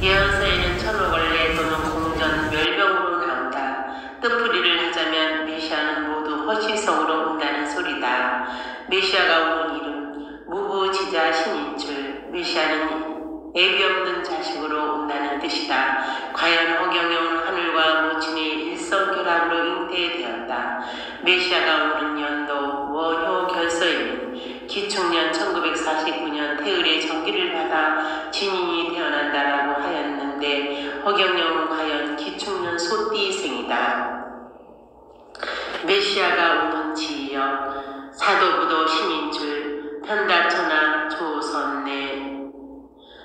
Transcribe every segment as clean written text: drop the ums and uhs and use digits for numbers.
예언서에는 천호걸레 또는 공전, 멸병으로 나온다. 뜻풀이를 하자면 메시아는 모두 허시성으로 온다는 소리다. 메시아가 오는 이름, 무부지자 신인줄. 메시아는 애비 없는 자식으로 온다는 뜻이다. 과연 허경영은 하늘과 모친의 일성결합으로 잉태되었다. 메시아가 오는 연도 원효 결서에는 기축년 1949년 태을의 전기를 받아 진인이 태어난다라고 하였는데 허경영은 과연 기축년 소띠생이다. 메시아가 오는 지역, 사도부도 신인줄, 편다천하 조선내,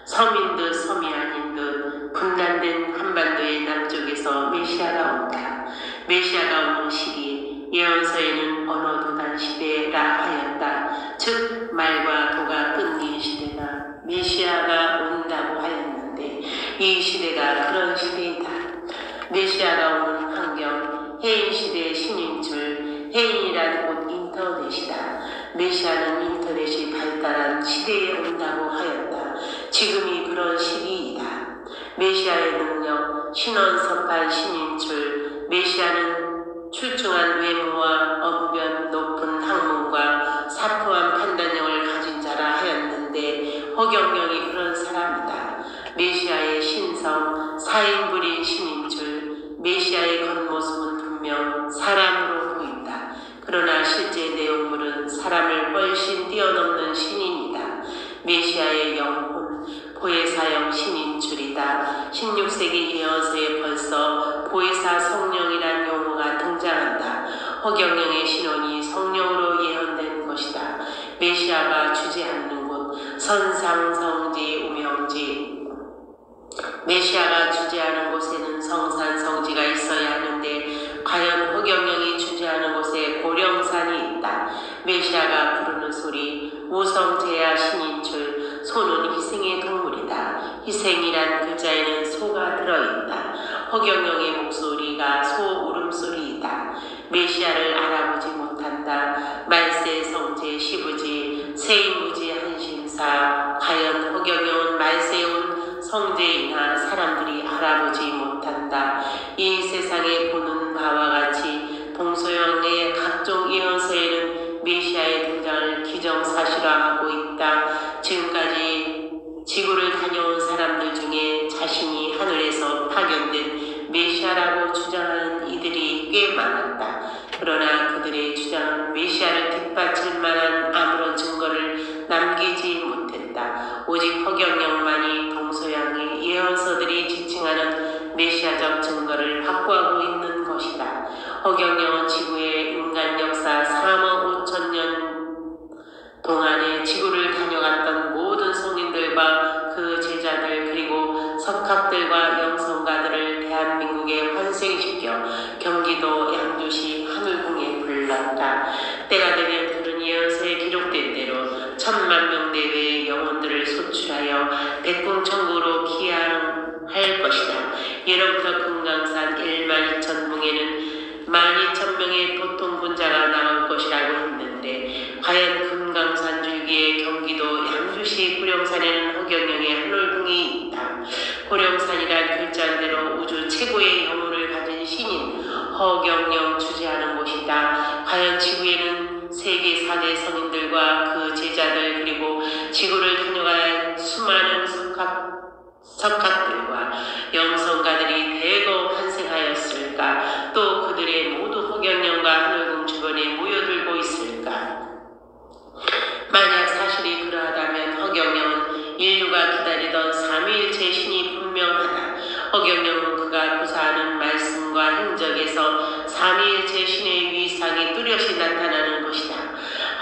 섬인 듯 섬이 아닌 듯 분단된 한반도의 남쪽에서 메시아가 온다. 메시아가 오는 시기, 예언서에는 언어도단 시대라 하였다. 즉 말과 도가 끊긴 시대나 메시아가 온다고 하였는데 이 시대가 그런 시대이다. 메시아가 오는 환경, 해인시대의 신인줄, 해인이란 곧 인터넷이다. 메시아는 인터넷이 발달한 시대에 온다고 하였다. 지금이 그런 시기이다. 메시아의 능력, 신원섭한 신인줄. 메시아는 출중한 외모와 언변 높은 학문과 사포한 판단력을 가진 자라 하였는데 허경영이 그런 사람이다. 메시아의 신성, 사인불인 신인줄. 메시아의 겉모습은 분명 사람으로 보인다. 그러나 실제 내용물은 사람을 훨씬 뛰어넘는 신인이다. 메시아의 영혼, 보혜사형 신인줄이다. 16세기 예언서에 벌써 보혜사 성령이란 용어가 등장한다. 허경영의 신원이 성령으로 예언된 것이다. 메시아가 주재하는 곳, 선상성지, 우명지. 메시아가 주재하는 곳에는 성산성지가 있어야 하는데 과연 허경영이 주재하는 곳에 고령산이 있다. 메시아가 부르는 소리, 우성제야 신인줄. 소는 희생의 동물이다. 희생이란 글자에는 소가 들어있다. 허경영의 목소리가 소 울음소리이다. 메시아를 알아보지 못한다. 말세 성제 시부지, 세인부지 한심사. 과연 허경영은 말세에 온 성제이나 사람들이 알아보지 못한다. 이 세상에 보는 바와 같이 동서양의 각종 예언서에는 메시아의 등장을 기정사실화하고 있다. 지금까지 지구를 다녀온 사람들 중에 자신이 하늘에서 파견된 메시아라고 주장하는 이들이 꽤 많았다. 그러나 그들의 주장은 메시아를 뒷받칠 만한 아무런 증거를 남기지 못했다. 오직 허경영만이 동서양의 예언서들이 지칭하는 메시아적 증거를 확보하고 있는 것이다. 허경영은 지구의 인간 역사 3억 5천 년 동안에 지구를 다녀갔던 모든 성인들과 그 제자들 그리고 석학들과 영성가들을 대한민국에 환생시켜 경기도 양주시 하늘궁에 불렀다. 때가 되면 그런 예언서에 기록된 대로 1000만 명 내외의 영혼들을 소출하여 백궁천국으로 기양할 것이다. 예로부터 금강산 12,000봉에는 12,000명의 보통 분자가 나올 것이라고 했는데 과연 금강산 줄기의 경기도 양주시 고령산에는 허경영의 하늘궁이 있다. 고령산이란 글자대로 우주 최고의 영혼을 가진 신인 허경영 주재하는 곳이다. 과연 지구에는 세계 4대 성인들과 그 제자들 그리고 지구를 다녀갈 수많은 석학들과 영성가들이 대거 환생하였을까? 또 그들의 모두 허경영과 하늘궁 주변에 모여들고 있을까? 만약 사실이 그러하다면 허경영은 인류가 기다리던 삼위일체 신이 분명하다. 허경영은 그가 구사하는 말씀과 행적에서 삼위일체 신의 위상이 뚜렷이 나타나는 것이다.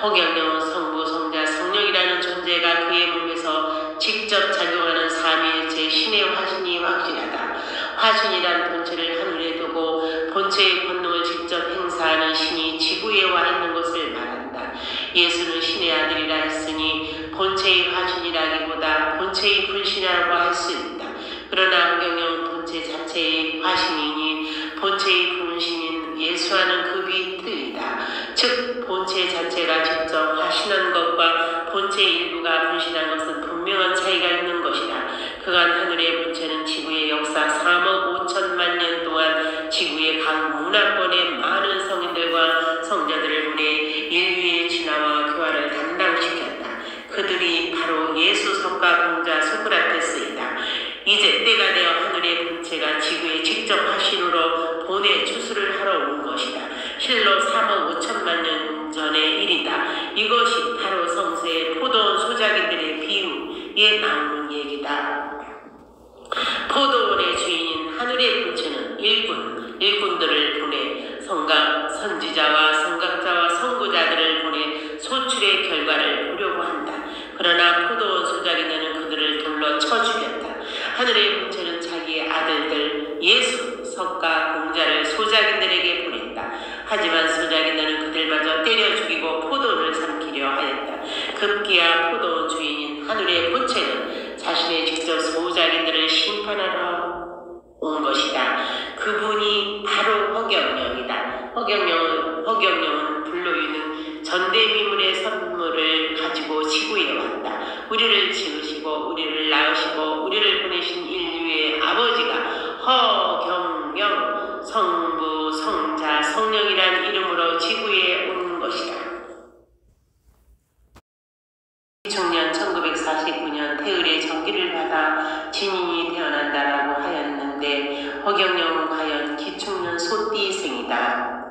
허경영은 성부, 성자, 성령이라는 존재가 그의 몸에서 직접 작용하는 삼위일체 신의 화신이 확실하다. 화신이란 본체를 하늘에 두고 본체의 권능을 직접 행사하는 신이 지구에 와 있는 것을 말한다. 예수는 신의 아들이라 했으니 본체의 화신이라기보다 본체의 분신이라고 할 수 있다. 그러나 허경영은 본체 자체의 화신이니 본체의 분신인 예수와는 급이 틀리다. 즉 본체 자체가 직접 화신한 것과 본체의 일부가 분신한 것은 분명한 차이가 있는 것이다. 그가 또한 하늘의 본체는 지구의 역사 3억 5천만 년 동안 지구의 각 문화권의 많은 성인들과 성자들을 보내 인류의 진화와 교화를 담당시켰다. 그들이 바로 예수, 석가, 공자, 소크라테스이다. 이제 때가 되어 하늘의 본체가 지구에 직접 화신으로 보내 추수를 하러 온 것이다. 실로 3억 5천만 년 전의 일이다. 이것이 바로 성서의 포도원 소작인들의 비유에 나오는 얘기다. 포도원의 주인인 하늘의 본체는 일꾼들을 보내 성각, 선지자와 성각자와 선구자들을 보내 소출의 결과를 보려고 한다. 그러나 포도원 소작인들은 그들을 돌로 쳐 죽였다. 하늘의 본체는 자기의 아들들 예수, 석가, 공자를 소작인들에게 보냈다. 하지만 소작인들은 그들마저 때려 죽이고 포도원을 삼키려 하였다. 급기야 포도원 주인인 하늘의 본체는 자신의 직접 소작인들을 심판하러 온 것이다. 그분이 바로 허경영이다. 허경영은 불로유는 전대미문의 선물을 가지고 지구에 왔다. 우리를 지으시고 우리를 낳으시고 우리를 보내신 인류의 아버지가 허경영, 성부, 성자, 성령이란 이름으로 지구에 온 것이다. 중년 1949년 태을의 전기를 받아 진인이 태어난다라고 하였는데 허경영은 과연 기축년 소띠생이다.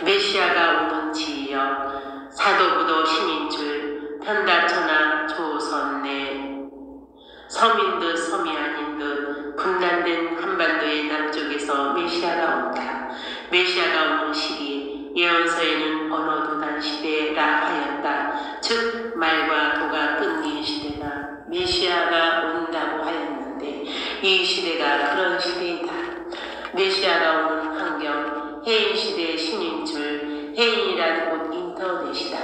메시아가 오는 지역 사도부도 신인줄 편다천하 조선내 섬인 듯 섬이 아닌 듯 분단된 한반도의 남쪽에서 메시아가 온다. 메시아가 오는 시기 예언서에는 언어도단 시대라 하였다. 즉 말과 도가 끊긴 시대가 메시아가 온다고 하였는데 이 시대가 그런 시대이다. 메시아가 오는 환경 해인시대의 신인줄 해인이란 곧 인터넷이다.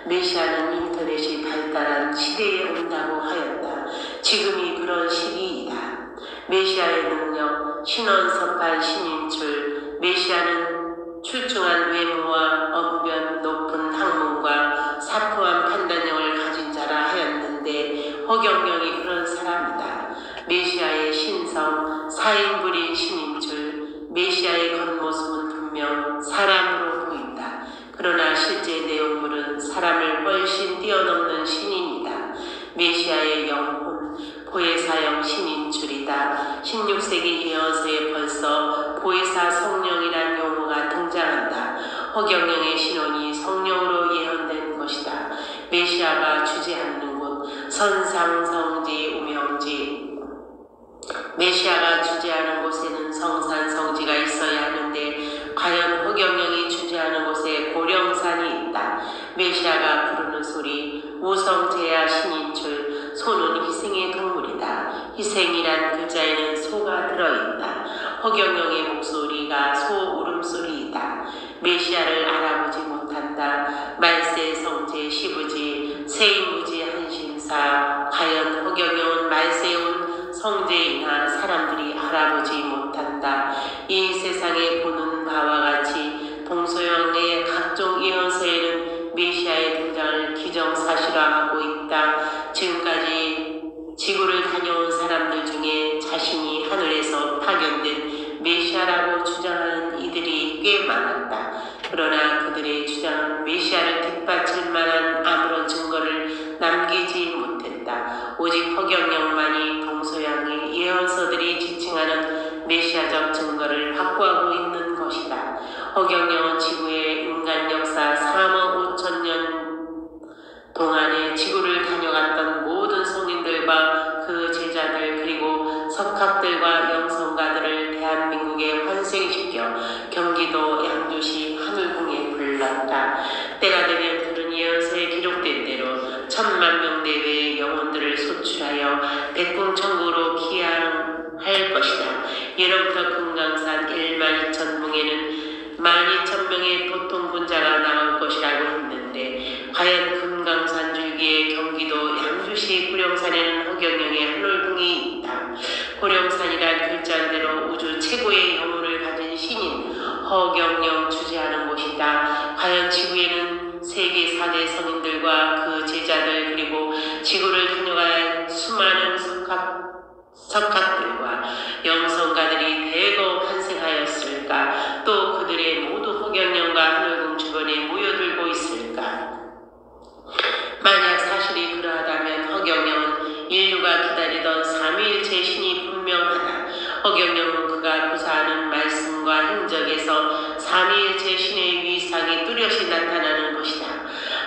메시아는 인터넷이 발달한 시대에 온다고 하였다. 지금이 그런 시기이다. 메시아의 능력 신원섭한 신인줄 메시아는 출중한 외모와 언변 높은 학문과 사포한 판단력을 가진 자라 하였는데 허경영이 그런 사람이다. 메시아의 신성 사인불인 신인줄 메시아의 겉모습은 분명 사람으로 보인다. 그러나 실제 내용물은 사람을 훨씬 뛰어넘는 신인이다. 메시아의 영혼 보혜사형 신인줄이다. 16세기 예언서에 벌써 보혜사 성령이란 용어가 등장한다. 허경영의 신혼이 성령으로 예언된 것이다. 메시아가 주재하는 곳 선상성지 우명지 메시아가 주재하는 곳에는 성산성지가 있어야 하는데 과연 허경영이 주재하는 곳에 고령산이 있다. 메시아가 부르는 소리 우성제야 신인줄 소는 희생의 동물이다. 희생이란 글자에는 소가 들어있다. 허경영의 목소리가 소 울음소리이다. 메시아를 알아보지 못한다. 말세 성제 시부지 세인부지 한심사 과연 허경영은 말세에 온 성제이나 사람들이 알아보지 못한다. 이 세상에 보는 바와 같이 동서양의 각종 예언서에는 메시아의 등장을 기정사실화하고 있다. 지금까지 지구를 다녀온 사람들 중에 자신이 하늘에서 파견된 메시아라고 주장하는 이들이 꽤 많았다. 그러나 그들의 주장은 메시아를 뒷받칠 만한 아무런 증거를 남기지 못했다. 오직 허경영만이 동서양의 예언서들이 지칭하는 메시아적 증거를 확보하고 있는 것이다. 허경영은 지구의 인간 역사 3억 5천 년 동안에 지구를 다녀갔던 모든 성인들과 그 제자들 그리고 석학들과 영성가들을 대한민국에 환생시켜 경기도 양주시 하늘궁에 불렀다. 때가 되면 그런 예언서에 기록된 대로 1000만 명 내외의 영혼들을 소출하여 백궁천국으로 기양할 것이다. 예로부터 금강산 12,000봉에는 12,000명의 보통분자가 나올 것이라고 했는데 과연 금강산 줄기의 경기도 양주시 고령산에는 허경영의 하늘궁이 있다. 고령산이란 글자 그대로 우주 최고의 영혼을 가진 신인 허경영 주재하는 곳이다. 과연 지구에는 세계 4대 성인들과 그 제자들 그리고 지구를 다녀간 수많은 석학들과 영성가들이 대거 환생하였을까? 또 그들의 모두 허경영과 하늘궁 주변에 모여들고 있을까? 만약 사실이 그러하다면 허경영은 인류가 기다리던 삼위일체 신이 분명하다. 허경영은 그가 구사하는 말씀과 행적에서 삼위일체 신의 위상이 뚜렷이 나타나는 것이다.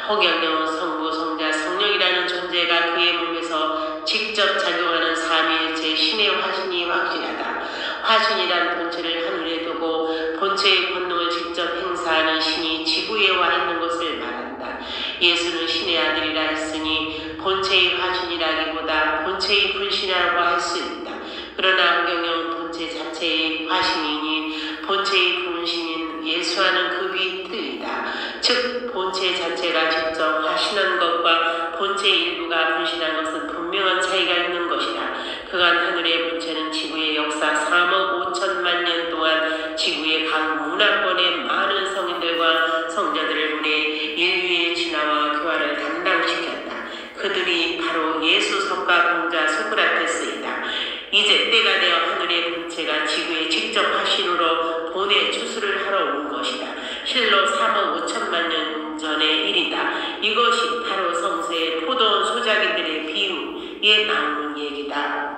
허경영은 성부, 성자, 성령이라는 존재가 그의 몸에서 직접 작용하는 삼위일체 신의 화신이 확실하다. 화신이란 본체를 하늘에 두고 본체의 본능을 직접 행사하는 신이 지구에 와 있는 것을 말한다. 예수는 신의 아들이라 했으니 본체의 화신이라기보다 본체의 분신이라고 할 수 있다. 그러나 허경영은 본체 자체의 화신이니 본체의 분신인 예수와는 급이 틀리다. 즉 본체 자체가 직접 화신한 것과 본체의 일부가 분신한 것은 분명한 차이가 있는 것이다. 그간 하늘의 본체는 지구의 역사 3억 5천만 년 동안 지구의 각 문화권의 많은 성인들과 성자들을 보내 인류의 진화와 교화를 담당시켰다. 그들이 바로 예수, 석가, 공자, 소크라테스이다. 이제 때가 되어 하늘의 본체가 지구에 직접 화신으로 보내 추수를 하러 온 것이다. 실로 3억 5천만 년 전의 일이다. 이것이 바로 성서의 포도원 소작인들의 비유에 나오는 얘기다.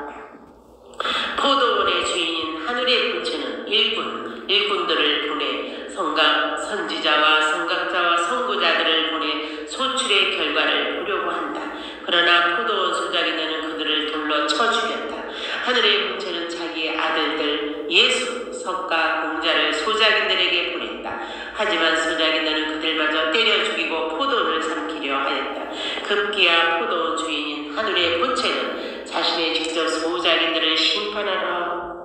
포도원의 주인인 하늘의 본체는 일꾼들을 보내 선지자와 선각자와 선구자들을 보내 소출의 결과를 보려고 한다. 그러나 포도원 소작인들은 그들을 돌로 쳐 죽였다. 하늘의 본체는 자기의 아들들 예수, 석가, 공자를 소작인들에게 보냈다. 하지만 소작인들은 그들마저 때려 죽이고 포도원을 삼키려 하였다. 급기야 포도원 주인인 하늘의 본체는 자신의 직접 소작인들을 심판하러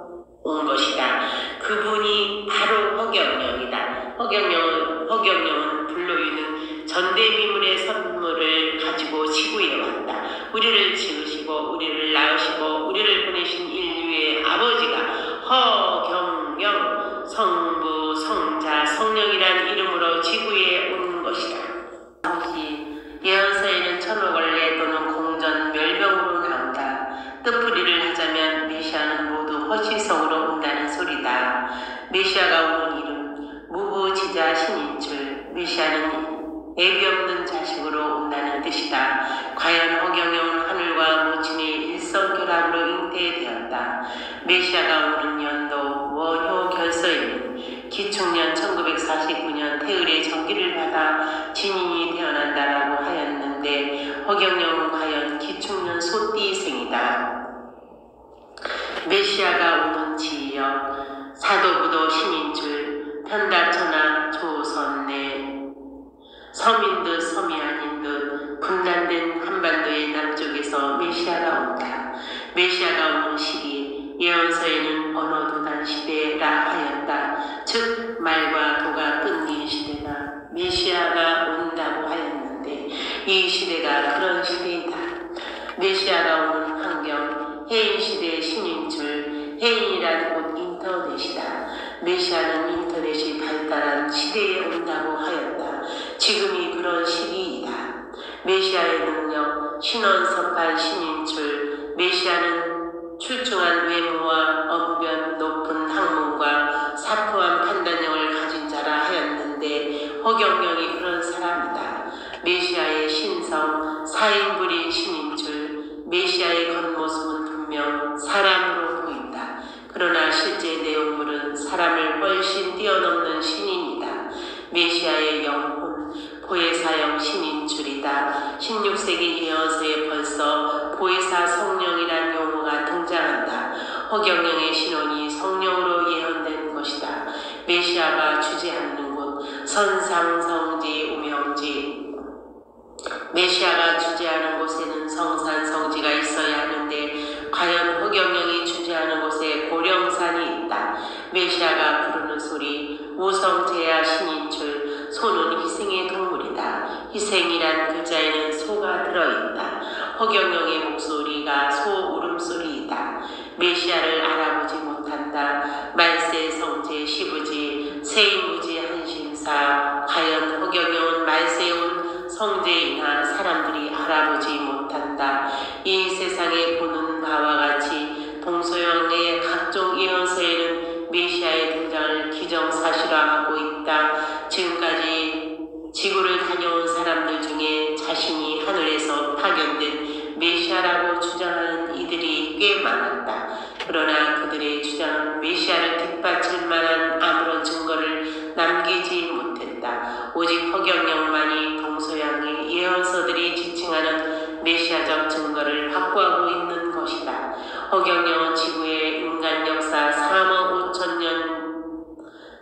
온 것이다. 그분이 바로 허경영이다. 허경영은 불로유는 전대미문의 선물을 가지고 지구에 왔다. 우리를 지으시고 우리를 낳으시고 우리를 보내신 인류의 아버지가 허경영, 성부, 성자, 성령이란 이름으로 지구에 온 것이다. 예언서에는 천호걸레 또는 공전, 멸병으로 나온다. 뜻풀이를 하자면 메시아는 모두 허시성으로 온다는 소리다. 메시아가 오는 이름, 무부지자 신인 줄. 메시아는 애비 없는 자식으로 온다는 뜻이다. 과연 허경영은 하늘과 모친의 일성결합으로 잉태되었다. 메시아가 오는 연도 원효 결서에는 기축년 1949년 태을의 전기를 받아 진인이 태어난다라고 하였는데 허경영은 과연 기축년 소띠생이다. 메시아가 오는 지역, 사도부도 신인줄, 편다천하 조선내 섬인 듯 섬이 아닌 듯 분단된 한반도의 남쪽에서 메시아가 온다. 메시아가 오는 시기, 예언서에는 언어도단 시대라 하였다. 즉 말과 도가 끊긴 시대가 메시아가 온다고 하였는데 이 시대가 그런 시대이다. 메시아가 오는 환경, 해인시대의 신인줄, 해인이란 곧 인터넷이다. 메시아는 인터넷이 발달한 시대에 온다고 하였다. 지금이 그런 시기이다. 메시아의 능력, 신원섭한 신인줄, 메시아는 출중한 외모와 언변 높은 학문과 사포한 판단력을 가진 자라 하였는데 허경영이 그런 사람이다. 메시아의 신성, 사인불인 신인줄, 메시아의 겉모습은 분명 사람으로 보인다. 그러나 실제 내용물은 사람을 훨씬 뛰어넘는 신인이다. 메시아의 영혼, 보혜사형 신인줄이다. 16세기 예언서에 벌써 보혜사 성령이란 용어가 등장한다. 허경영의 신혼이 성령으로 예언된 것이다. 메시아가 주재하는 곳, 선상성지, 우명지. 메시아가 주재하는 곳에는 성산성지가 있어야 하는데 과연 허경영이 주재하는 곳에 고령산이 있다. 메시아가 부르는 소리, 우성제야 신인줄, 소는 희생의 동물이다. 희생이란 글자에는 소가 들어있다. 허경영의 목소리가 소 울음소리이다. 메시아를 알아보지 못한다. 말세 성제 시부지, 세인무지 한심사. 과연 허경영은 말세에 온 성제이나 사람들이 알아보지 못한다. 이 세상에 보는 바와 꽤 많았다. 그러나 그들의 주장은 메시아를 뒷받칠 만한 아무런 증거를 남기지 못했다. 오직 허경영만이 동서양의 예언서들이 지칭하는 메시아적 증거를 확보하고 있는 것이다. 허경영은 지구의 인간 역사 3억 5천 년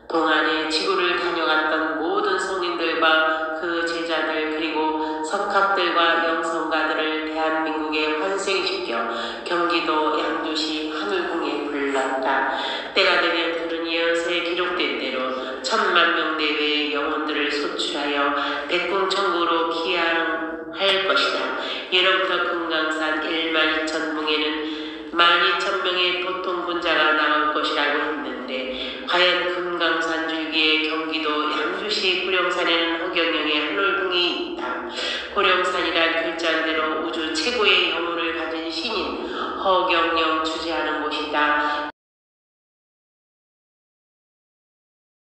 동안에 지구를 다녀갔던 모든 성인들과 그 제자들 그리고 석학들과 영성가들을 대한민국에 환생시켜 경기도 양주시 하늘궁에 불렀다. 때가 되면 그런 예언서에 기록된 대로 1,000만 명 내외의 영혼들을 소출하여 백궁천국으로 기양할 것이다. 예로부터 금강산 1만 2천 붕에는 12,000명의 보통 분자가 나올 것이라고 했는데 과연 금강산 줄기의 경기도 양주시 고령산에는 허경영의 하늘궁이 있다. 고령산이란 글자대로 우주 최고의 영혼을 가진 신인 허경영 주재하는 곳이다.